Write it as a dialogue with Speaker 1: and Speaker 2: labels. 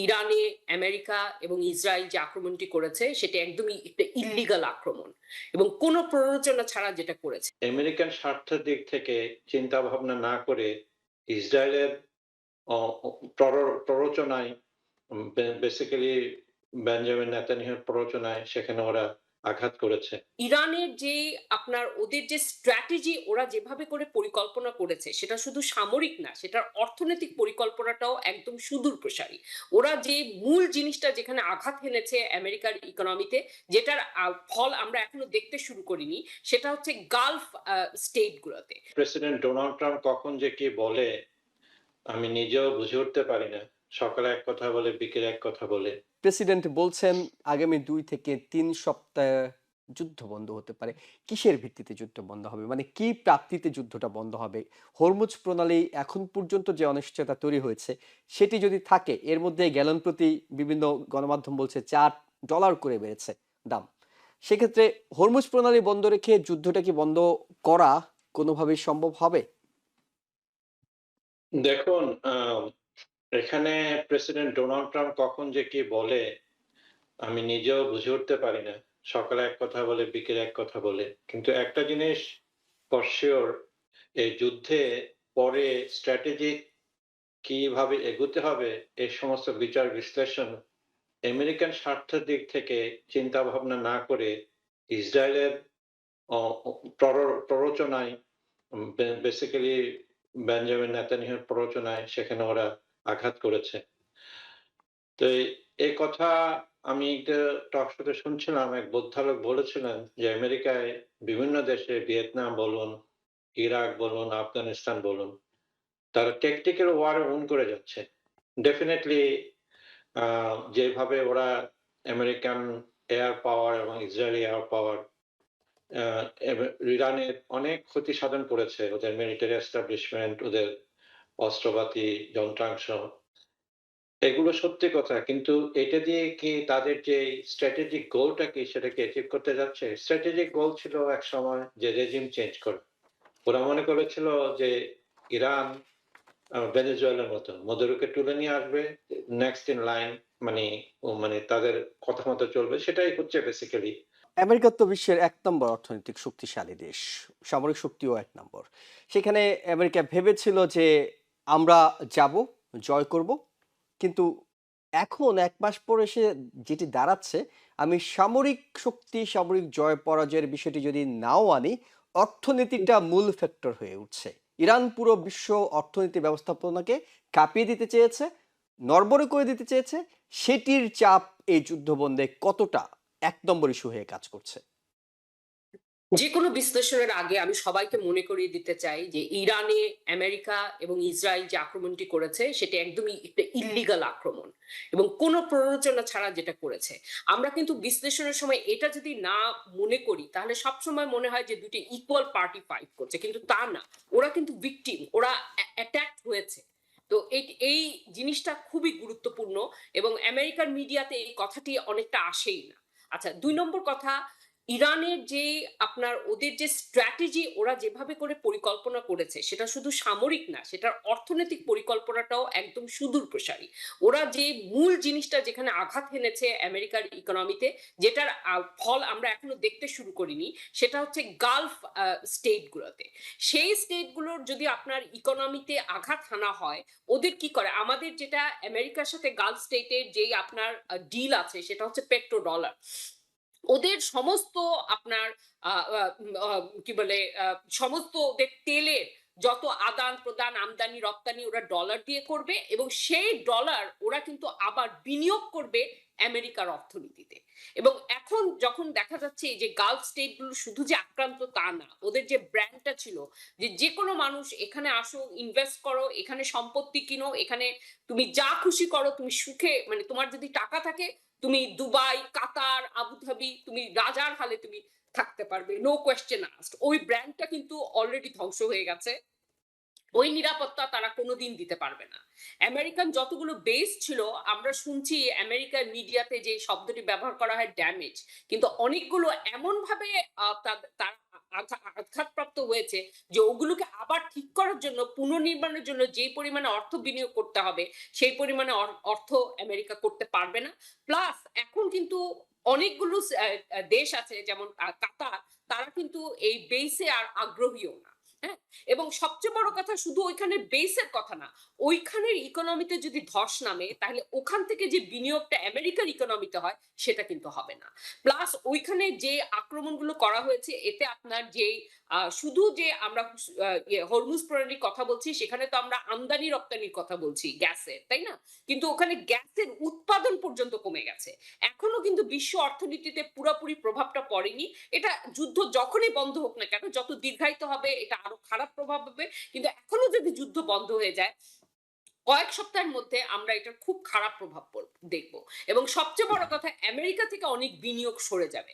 Speaker 1: ইরানে আমেরিকা এবং ইসরায়েল যে আক্রমণটি করেছে সেটা একদমই একটা ইল্লিগাল আক্রমণ এবং কোনো প্ররোচনা ছাড়া যেটা করেছে।
Speaker 2: আমেরিকান স্বার্থের দিক থেকে চিন্তা ভাবনা না করে ইসরায়েলের অ অ প্ররোচনায় বেসিক্যালি বেঞ্জামিন নেতানিয়াহুর প্ররোচনায় সেখানে ওরা আঘাত করেছে।
Speaker 1: ইরানের যে আপনার ওদের যে স্ট্র্যাটেজি ওরা যেভাবে করে পরিকল্পনা করেছে সেটা শুধু সামরিক না, সেটার অর্থনৈতিক পরিকল্পনাটাও একদম সুদূরপ্রসারী। ওরা যে মূল জিনিসটা যেখানে আঘাত হেনেছে আমেরিকার ইকোনমিতে, যেটার ফল আমরা এখনো দেখতে শুরু করিনি, সেটা হচ্ছে গালফ স্টেট গুলোতে।
Speaker 2: প্রেসিডেন্ট ডোনাল্ড ট্রাম্প কখন যে কি বলে আমি নিজেও বুঝে উঠতে পারি না। সকালে এক কথা বলে, বিকেলে এক কথা বলে।
Speaker 3: প্রেসিডেন্ট বলছেন আগামী ২ থেকে ৩ সপ্তাহে যুদ্ধ বন্ধ হতে পারে। কিসের ভিত্তিতে যুদ্ধ বন্ধ হবে? মানে কি প্রাপ্তিতে যুদ্ধটা বন্ধ হবে? হরমুজ প্রণালী এখন পর্যন্ত যে অনিশ্চয়তা তৈরি হয়েছে, সেটি যদি থাকে এর মধ্যে গ্যালন প্রতি বিভিন্ন গণমাধ্যম বলছে $৪ করে বেড়েছে দাম। সেক্ষেত্রে হরমুজ প্রণালী বন্ধ রেখে যুদ্ধটা কি বন্ধ করা কোনোভাবেই সম্ভব হবে?
Speaker 2: দেখুন এখানে প্রেসিডেন্ট ডোনাল্ড ট্রাম্প কখন যে কি বলে আমি নিজেও বুঝে উঠতে পারি না। সকালে এক কথা বলে, বিকেলে এক কথা বলে। কিন্তু একটা জিনিস ফর সিউর এই যুদ্ধে পরে স্ট্র্যাটেজিক কিভাবে এগোতে হবে এই সমস্ত বিচার বিশ্লেষণ আমেরিকান স্বার্থের দিক থেকে চিন্তা ভাবনা না করে ইসরায়েলের অ অ প্ররোচনায় বেসিক্যালি বেঞ্জামিন নেতানিয়াহুর প্ররোচনায় সেখানে ওরা আঘাত করেছে। তো এই কথা আমি একটা টক শোতে শুনছিলাম এক ভদ্রলোক বলেছিলেন যে আমেরিকায় বিভিন্ন দেশে ভিয়েতনাম বলুন, ইরাক বলুন, আফগানিস্তান বলুন, তারা ট্যাকটিক্যাল ওয়ার উইন করে যাচ্ছে। ডেফিনিটলি যেভাবে ওরা আমেরিকান এয়ার পাওয়ার এবং ইসরায়েলি এয়ার পাওয়ার ইরানের অনেক ক্ষতি সাধন করেছে ওদের মিলিটারি এস্টাবলিশমেন্ট, ওদের অস্ত্রপাতি, যন্ত্রাংশ। এগুলো সত্যি কথা। কিন্তু এটা দিয়ে কি তাদের যে স্ট্র্যাটেজিক গোলটা কি সেটা কি অ্যাচিভ করতে যাচ্ছে? স্ট্র্যাটেজিক গোল ছিল একসময় যে রেজিম চেঞ্জ করা। ওরা মনে করেছিল যে ইরান ভেনেজুয়েলার মতো মদুরোকে তুলে নিয়ে আসবে, নেক্সট ইন লাইন মানে মানে তাদের কথা মতো চলবে। সেটাই হচ্ছে বেসিক্যালি।
Speaker 3: আমেরিকা তো বিশ্বের ১ নম্বর অর্থনৈতিক শক্তিশালী দেশ। সামরিক শক্তিও ১ নম্বর। সেখানে আমেরিকা ভেবেছিল যে আমরা যাব, জয় করব। কিন্তু এখন ১ মাস পরে এসে যেটি দাঁড়াচ্ছে, আমি সামরিক শক্তি, সামরিক জয় পরাজয়ের বিষয়টি যদি নাও আনি, অর্থনীতিটা মূল ফ্যাক্টর হয়ে উঠছে। ইরান পুরো বিশ্ব অর্থনীতি ব্যবস্থাপনাকে কাঁপিয়ে দিতে চেয়েছে, নড়বড়ে করে দিতে চেয়েছে। সেটির চাপ এই যুদ্ধবন্ধে কতটা ১ নম্বর ইস্যু হয়ে কাজ করছে?
Speaker 1: যেকোনো বিশ্লেষণের আগে আমি সবাইকে মনে করিয়ে দিতে চাই যে ইরানে আমেরিকা এবং ইসরায়েল যে আক্রমণটি করেছে সেটা একদমই একটা ইল্লিগাল আক্রমণ এবং কোনো প্ররোচনা ছাড়া যেটা করেছে। আমরা কিন্তু বিশ্লেষণের সময় এটা যদি না মনে করি তাহলে সবসময় মনে হয় যে দুটি ইকুয়াল পার্টি ফাইট করছে, কিন্তু তা না। ওরা কিন্তু ভিকটিম, ওরা অ্যাটাক হয়েছে। তো এই জিনিসটা খুবই গুরুত্বপূর্ণ এবং আমেরিকার মিডিয়াতে এই কথাটি অনেকটা আসেই না। আচ্ছা, ২ নম্বর কথা, ইরানের যে আপনার ওদের যে স্ট্র্যাটেজি ওরা যেভাবে করে পরিকল্পনা করেছে সেটা শুধু সামরিক না, সেটার অর্থনৈতিক পরিকল্পনাটাও একদম সুদূরপ্রসারী। ওরা যে মূল জিনিসটা যেখানে আঘাত হেনেছে আমেরিকার ইকোনমিতে, যেটার ফল আমরা এখনো দেখতে শুরু করিনি, সেটা হচ্ছে গালফ স্টেট গুলোতে। সেই স্টেট গুলোর যদি আপনার ইকোনমিতে আঘাত হানা হয়, ওদের কি করে, আমাদের যেটা আমেরিকার সাথে গালফ স্টেটের যেই আপনার ডিল আছে সেটা হচ্ছে পেট্রো ডলার। ওদের সমস্ত আপনার আ আ আ কি বলে সমস্ত ওদের তেলের যত আদান-প্রদান, আমদানি-রপ্তানি ওরা ডলার দিয়ে করবে এবং সেই ডলার ওরা কিন্তু আবার বিনিয়োগ করবে আমেরিকার অর্থনীতিতে। এবং এখন যখন দেখা যাচ্ছে এই যে গালফ স্টেট গুলো শুধু যে আক্রান্ত তা না। ওদের যে ব্র্যান্ডটা ছিল যে যেকোনো মানুষ এখানে আসো, ইনভেস্ট করো, এখানে সম্পত্তি কিনো, এখানে তুমি যা খুশি করো, তুমি সুখে মানে তোমার যদি টাকা থাকে তুমি দুবাই, কাতার, আবুধাবি তুমি রাজার হালে তুমি থাকতে পারবে। No question asked. ওই ব্র্যান্ডটা কিন্তু অলরেডি ধ্বংস হয়ে গেছে। ওই নিরাপত্তা তারা কোনদিন দিতে পারবে না। আমেরিকান যতগুলো বেস ছিল, আমরা শুনছি আমেরিকার মিডিয়াতে যে শব্দটি ব্যবহার করা হয় ড্যামেজ। কিন্তু অনেকগুলো এমনভাবে তারা আঘাতপ্রাপ্ত হয়েছে, যে ওগুলোকে আবার ঠিক করার জন্য, পুনর্নির্মাণের জন্য যে পরিমাণে অর্থ বিনিয়োগ করতে হবে, সেই পরিমাণে অর্থ আমেরিকা করতে পারবে না। প্লাস এখন কিন্তু অনেকগুলো দেশ আছে, যেমন কাতার, তারা কিন্তু এই বেইসে আর আগ্রহীও না। হ্যাঁ? এবং সবচেয়ে বড় কথা, শুধু ওইখানের বেইসের কথা না, ওইখানের ইকোনমিতে যদি ধস নামে, তাহলে ওখান থেকে যে বিনিয়োগটা আমেরিকার ইকোনমিতে হয়, সেটা কিন্তু হবে না। প্লাস ওইখানে যে আক্রমণগুলো করা হয়েছে, এতে আপনার যেই শুধু যে আমরা হরমুজ প্রণালীর কথা বলছি, সেখানে তো আমরা আমদানি রপ্তানির কথা বলছি গ্যাসের, তাই না? কিন্তু ওখানে গ্যাসের উৎপাদন পর্যন্ত কমে গেছে। এখনো কিন্তু বিশ্ব অর্থনীতিতে পুরাপুরি প্রভাবটা পড়েনি। এটা যুদ্ধ যখনই বন্ধ হোক না কেন, যত দীর্ঘায়িত হবে এটা আরো খারাপ প্রভাব হবে। কিন্তু এখনো যদি যুদ্ধ বন্ধ হয়ে যায়, কয়েক সপ্তাহের মধ্যে আমরা এটার খুব খারাপ প্রভাব দেখব। এবং সবচেয়ে বড় কথা, আমেরিকা থেকে অনেক বিনিয়োগ সরে যাবে।